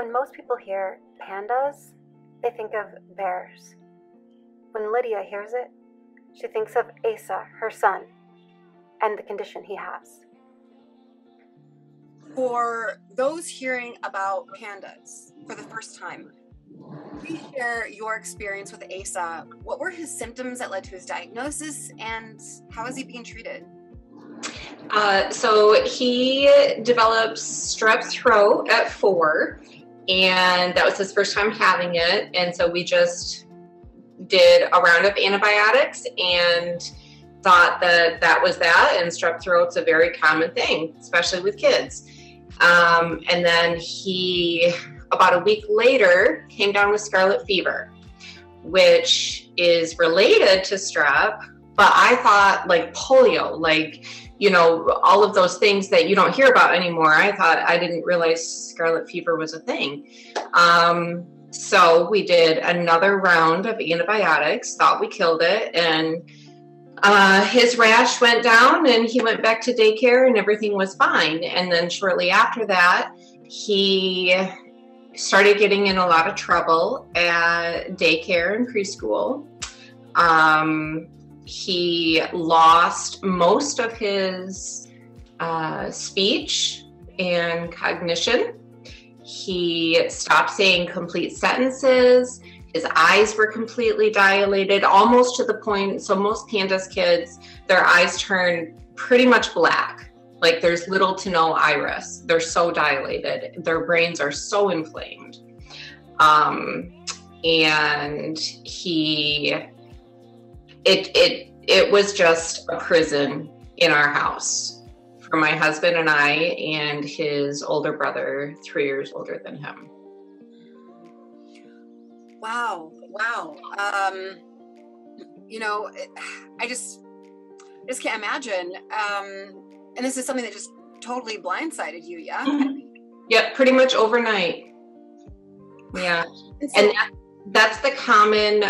When most people hear PANDAS, they think of bears. When Lydia hears it, she thinks of Asa, her son, and the condition he has. For those hearing about PANDAS for the first time, please share your experience with Asa. What were his symptoms that led to his diagnosis, and how is he being treated? So he developed strep throat at 4, and that was his first time having it. And so we just did a round of antibiotics and thought that that was that. And strep throat's a very common thing, especially with kids. And then he, about a week later, came down with scarlet fever, which is related to strep. But I thought like polio, like, you know, all of those things that you don't hear about anymore. I didn't realize scarlet fever was a thing. So we did another round of antibiotics, thought we killed it. And his rash went down and he went back to daycare and everything was fine. And then shortly after that, he started getting in a lot of trouble at daycare and preschool. He lost most of his speech and cognition. He stopped saying complete sentences. His eyes were completely dilated, almost to the point, so most PANDAS kids, their eyes turn pretty much black. Like there's little to no iris. They're so dilated. Their brains are so inflamed. And it was just a prison in our house for my husband and I and his older brother, 3 years older than him. Wow. You know, I just can't imagine. And this is something that just totally blindsided you, yeah? Mm-hmm. Yeah, pretty much overnight. Yeah. And that's the common,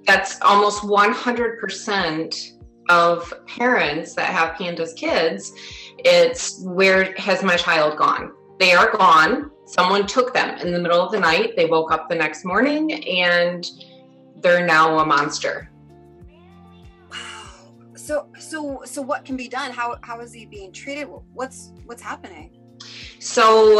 that's almost 100% of parents that have PANDAS kids. It's where has my child gone? They are gone. Someone took them in the middle of the night. They woke up the next morning and they're now a monster. Wow. So what can be done? How is he being treated? What's happening? So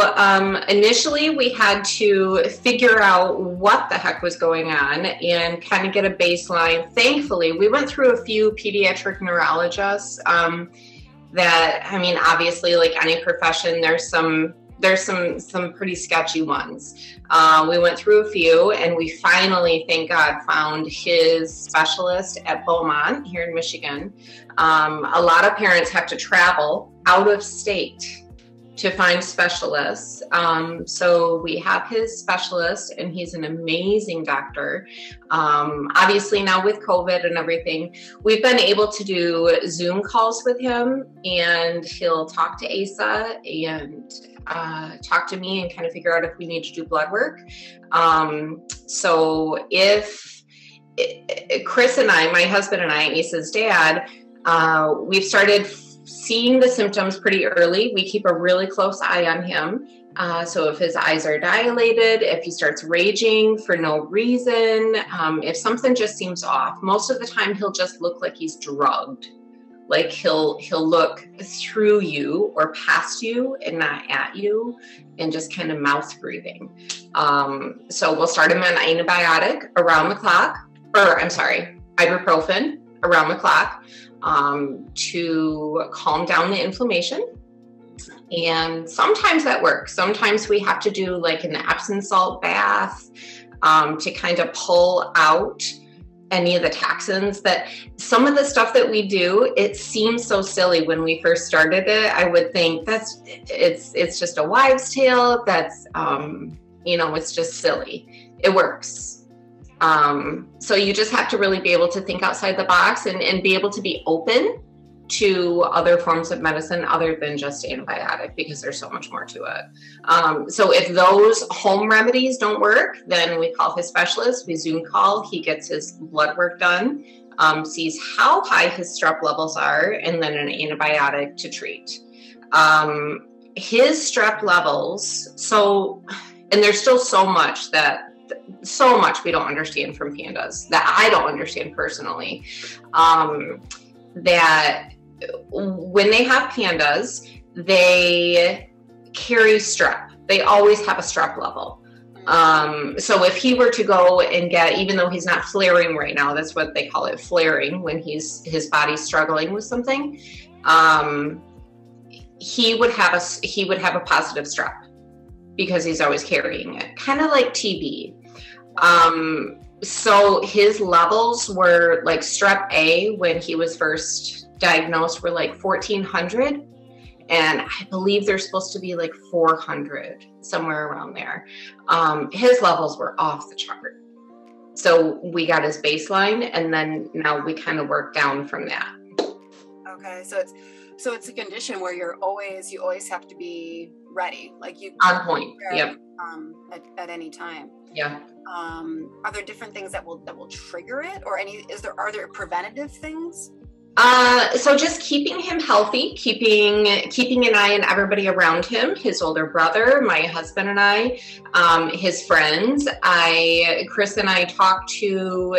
initially we had to figure out what the heck was going on and kind of get a baseline. Thankfully, we went through a few pediatric neurologists that, I mean, obviously like any profession, there's some pretty sketchy ones. We went through a few and we finally, thank God, found his specialist at Beaumont here in Michigan. A lot of parents have to travel out of state to find specialists. So we have his specialist and he's an amazing doctor. Obviously now with COVID and everything, we've been able to do Zoom calls with him and he'll talk to Asa and talk to me and kind of figure out if we need to do blood work. So if Chris and I, my husband and I, Asa's dad, we've started seeing the symptoms pretty early. We keep a really close eye on him. So if his eyes are dilated, if he starts raging for no reason, if something just seems off, most of the time he'll just look like he's drugged. Like he'll look through you or past you and not at you and just kind of mouth breathing. So we'll start him on antibiotic around the clock, ibuprofen around the clock to calm down the inflammation. And sometimes that works. Sometimes we have to do like an Epsom salt bath to kind of pull out any of the toxins. That some of the stuff that we do, it seems so silly when we first started it. I would think it's just a wives' tale. That's, it's just silly. It works. So you just have to really be able to think outside the box and be able to be open to other forms of medicine other than just antibiotic, because there's so much more to it. So if those home remedies don't work, then we call his specialist, we Zoom call, he gets his blood work done, sees how high his strep levels are, and then an antibiotic to treat. his strep levels, and there's still so much we don't understand from pandas that I don't understand personally, that when they have pandas, they carry strep. They always have a strep level. So if he were to go and get, even though he's not flaring right now, that's what they call it, flaring, when his body's struggling with something, he would have a positive strep because he's always carrying it, kind of like TB. So his levels were like strep A when he was first diagnosed were like 1,400. And I believe they're supposed to be like 400, somewhere around there. His levels were off the chart. So we got his baseline, and then now we kind of work down from that. Okay, so it's a condition where you always have to be ready, like you on point. Yep. At any time. Yeah. Are there different things that will trigger it, or are there preventative things? So just keeping him healthy, keeping an eye on everybody around him, his older brother, my husband and I, his friends. Chris and I talked to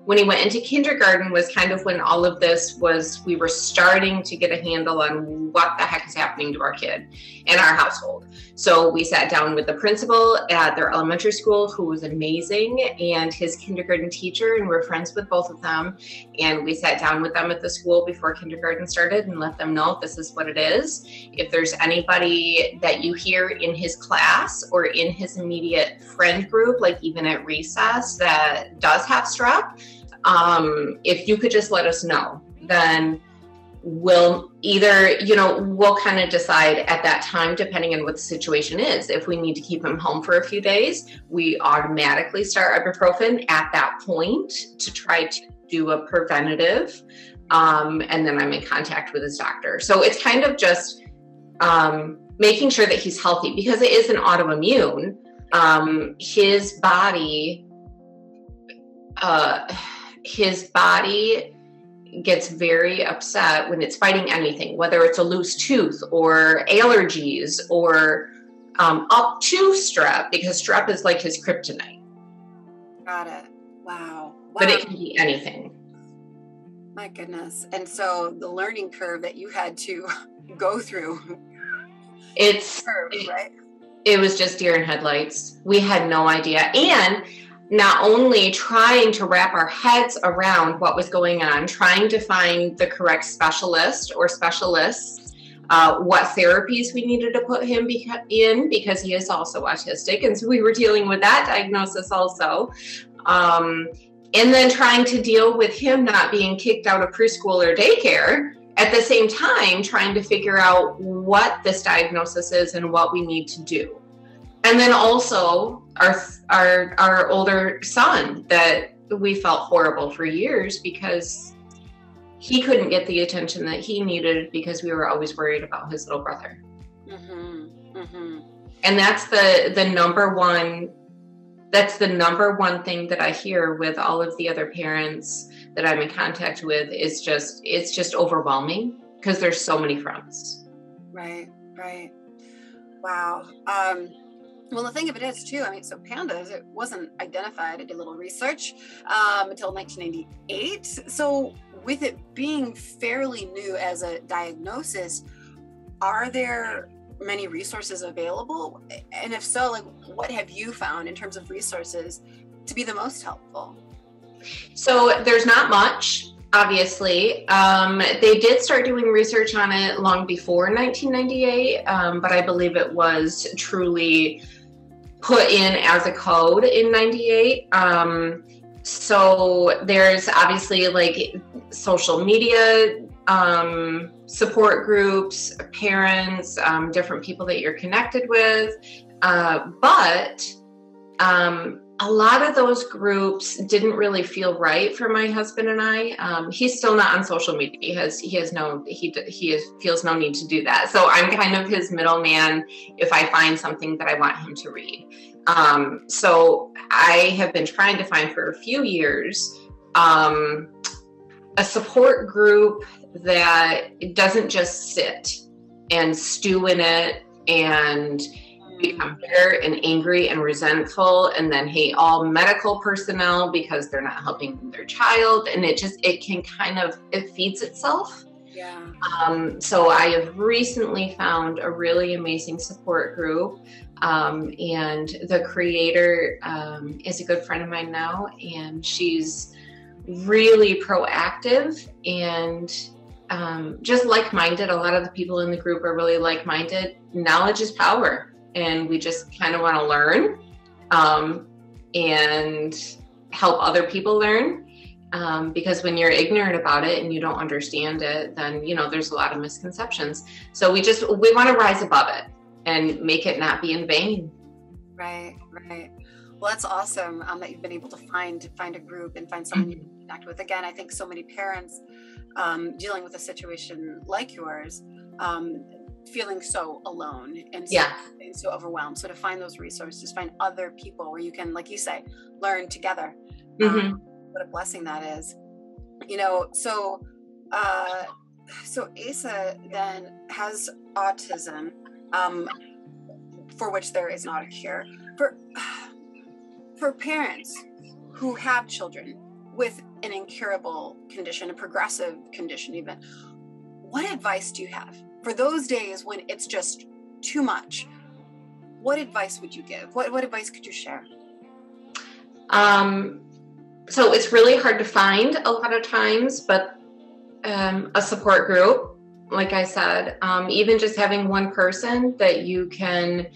when he went into kindergarten was kind of when all of this we were starting to get a handle on what the heck is happening to our kid in our household. So we sat down with the principal at their elementary school, who was amazing, and his kindergarten teacher, and we're friends with both of them. And we sat down with them at the school before kindergarten started and let them know this is what it is. If there's anybody that you hear in his class or in his immediate friend group, like even at recess, that does have strep, if you could just let us know, then we'll kind of decide at that time, depending on what the situation is. If we need to keep him home for a few days, we automatically start ibuprofen at that point to try to do a preventative. And then I'm in contact with his doctor. So it's kind of just making sure that he's healthy, because it is an autoimmune. His body gets very upset when it's fighting anything, whether it's a loose tooth or allergies or up to strep, because strep is like his kryptonite. Got it. Wow. But it can be anything. My goodness. And so the learning curve that you had to go through. Right? It was just deer in headlights. We had no idea. And not only trying to wrap our heads around what was going on, trying to find the correct specialist or specialists, what therapies we needed to put him in, because he is also autistic. And so we were dealing with that diagnosis also. And then trying to deal with him not being kicked out of preschool or daycare, at the same time trying to figure out what this diagnosis is and what we need to do. And then also our older son, that we felt horrible for years because he couldn't get the attention that he needed because we were always worried about his little brother. Mm-hmm. Mm-hmm. And that's the number one thing that I hear with all of the other parents that I'm in contact with is it's just overwhelming because there's so many fronts. Right. Wow. Well, the thing of it is too, so PANDAS, it wasn't identified. I did a little research until 1998. So with it being fairly new as a diagnosis, are there many resources available? And if so, what have you found in terms of resources to be the most helpful? So there's not much, obviously. They did start doing research on it long before 1998, but I believe it was truly put in as a code in 98. So there's obviously social media, support groups, parents, different people that you're connected with. But a lot of those groups didn't really feel right for my husband and I. He's still not on social media. He feels no need to do that. So I'm kind of his middleman if I find something that I want him to read. So I have been trying to find for a few years a support group that doesn't just sit and stew in it and become bitter and angry and resentful, and then hate all medical personnel because they're not helping their child. And it feeds itself. Yeah. So I have recently found a really amazing support group. And the creator is a good friend of mine now, and she's really proactive and just like-minded. A lot of the people in the group are really like-minded. Knowledge is power. And we just kind of want to learn and help other people learn, because when you're ignorant about it and you don't understand it, then, there's a lot of misconceptions. So we want to rise above it and make it not be in vain. Right. Well, that's awesome that you've been able to find a group and find someone you can connect with. Again, I think so many parents dealing with a situation like yours, feeling so alone and so overwhelmed. So to find those resources, find other people where you can, like you say, learn together. What a blessing that is. So Asa then has autism, for which there is not a cure. For parents who have children with an incurable condition, a progressive condition even, what advice do you have for those days when it's just too much? What advice would you give? What advice could you share? So it's really hard to find a lot of times, but a support group, like I said, even just having one person that you can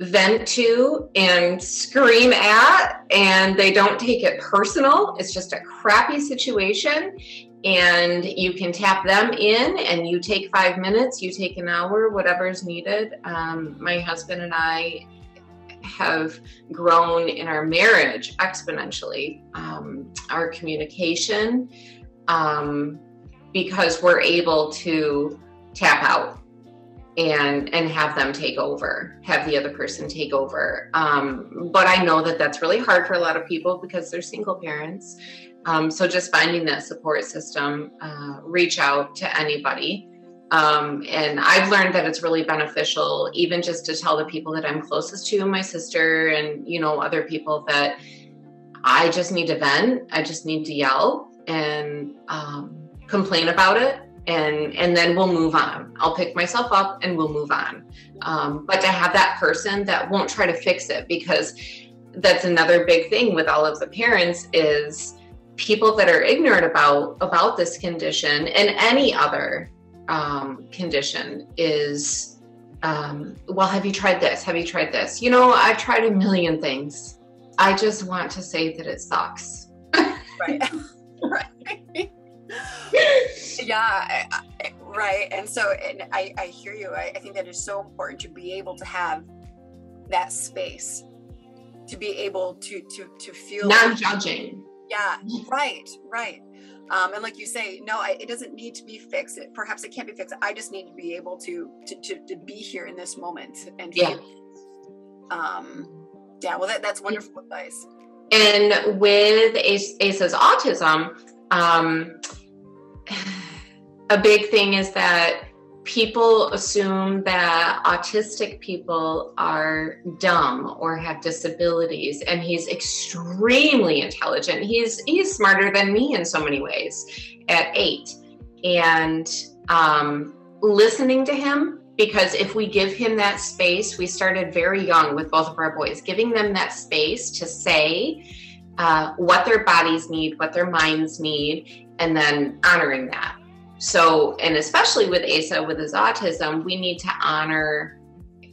vent to and scream at, and they don't take it personal. It's just a crappy situation. And you can tap them in, and you take 5 minutes, you take an hour, whatever's needed. My husband and I have grown in our marriage exponentially, our communication, because we're able to tap out and have them take over, have the other person take over. But I know that that's really hard for a lot of people because they're single parents. So just finding that support system, reach out to anybody. And I've learned that it's really beneficial, even just to tell the people that I'm closest to, my sister and, other people, that I just need to vent. I just need to yell and complain about it. And then we'll move on. I'll pick myself up and we'll move on. But to have that person that won't try to fix it, because that's another big thing with all of the parents is people that are ignorant about this condition and any other condition is, well, have you tried this? Have you tried this? I've tried a million things. I just want to say that it sucks. Right. Right. Yeah. Right. And so, I hear you. I think that is so important to be able to have that space, to be able to feel non-judging. Yeah. Right. And like you say, no, it doesn't need to be fixed. Perhaps it can't be fixed. I just need to be able to be here in this moment and feel. Well, that's wonderful advice. And with Asa's autism, a big thing is that people assume that autistic people are dumb or have disabilities, and he's extremely intelligent. He's smarter than me in so many ways at 8. And listening to him, because if we give him that space, we started very young with both of our boys, giving them that space to say what their bodies need, what their minds need, and then honoring that. So, and especially with Asa, with his autism, we need to honor,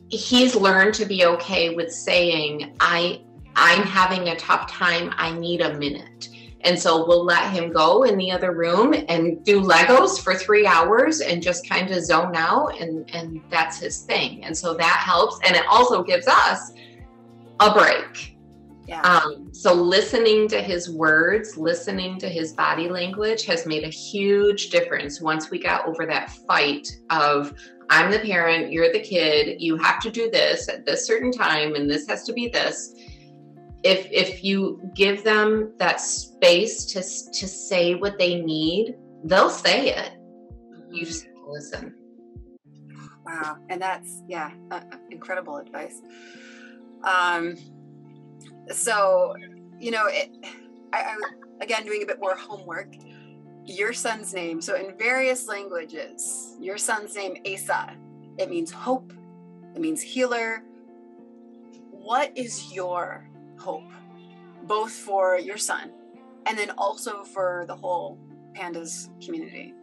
he's learned to be okay with saying, I'm having a tough time, I need a minute. And so we'll let him go in the other room and do Legos for 3 hours and just kind of zone out, and that's his thing. And so that helps. And it also gives us a break. Yeah. So listening to his words, listening to his body language has made a huge difference once we got over that fight of, I'm the parent, you're the kid, you have to do this at this certain time, and this has to be this. If you give them that space to say what they need, they'll say it. You just have to listen. Wow. And that's, incredible advice. So, I was, again, doing a bit more homework. Your son's name, so in various languages, your son's name, Asa, it means hope, it means healer. What is your hope, both for your son and then also for the whole PANDAS community?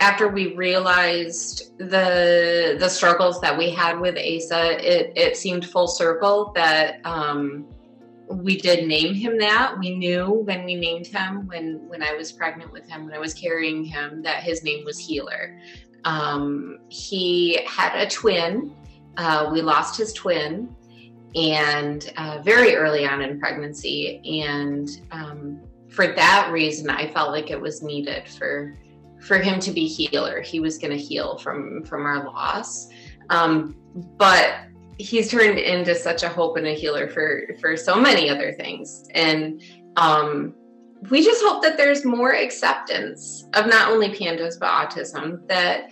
After we realized the struggles that we had with Asa, it seemed full circle that we did name him that. We knew when we named him, when I was pregnant with him, when I was carrying him, that his name was Healer. He had a twin. We lost his twin, and very early on in pregnancy. And for that reason, I felt like it was needed for him to be Healer. He was going to heal from our loss. But he's turned into such a hope and a healer for so many other things. And we just hope that there's more acceptance of not only PANDAS, but autism, that,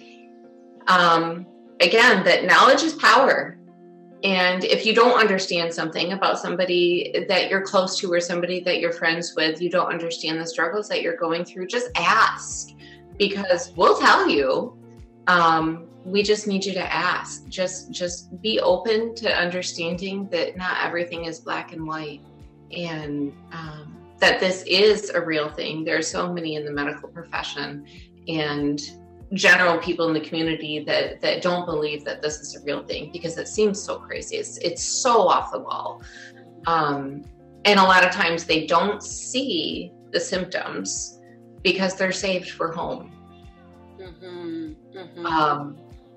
again, that knowledge is power. And if you don't understand something about somebody that you're close to or somebody that you're friends with, you don't understand the struggles that you're going through, just ask, because we'll tell you. We just need you to ask. Just be open to understanding that not everything is black and white, and that this is a real thing. There are so many in the medical profession and general people in the community that don't believe that this is a real thing, because it seems so crazy. It's so off the wall. And a lot of times they don't see the symptoms because they're saved for home.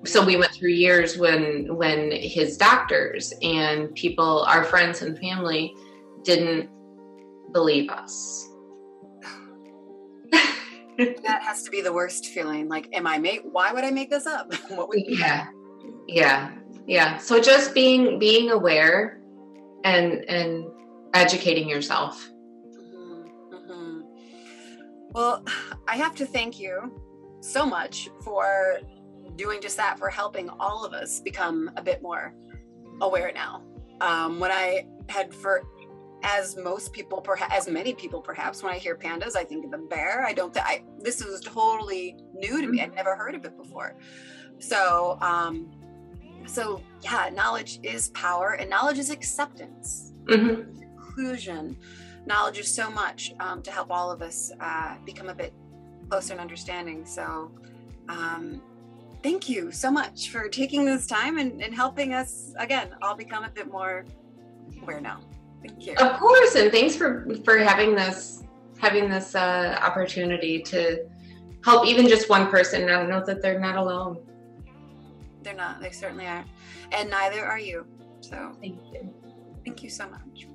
So we went through years when his doctors and people, our friends and family, didn't believe us. That has to be the worst feeling. Like, why would I make this up? What would Yeah. So just being aware and educating yourself. Well, I have to thank you so much for doing just that, for helping all of us become a bit more aware now. When I had, as many people perhaps, when I hear PANDAS, I think of a bear. This was totally new to me. I'd never heard of it before. So yeah, knowledge is power, and knowledge is acceptance, inclusion. Knowledge is so much to help all of us become a bit closer in understanding. So thank you so much for taking this time and helping us, again, all become a bit more aware now. Thank you. Of course, and thanks for having this opportunity to help even just one person know that they're not alone. They're not. They certainly aren't, and neither are you. So thank you. Thank you so much.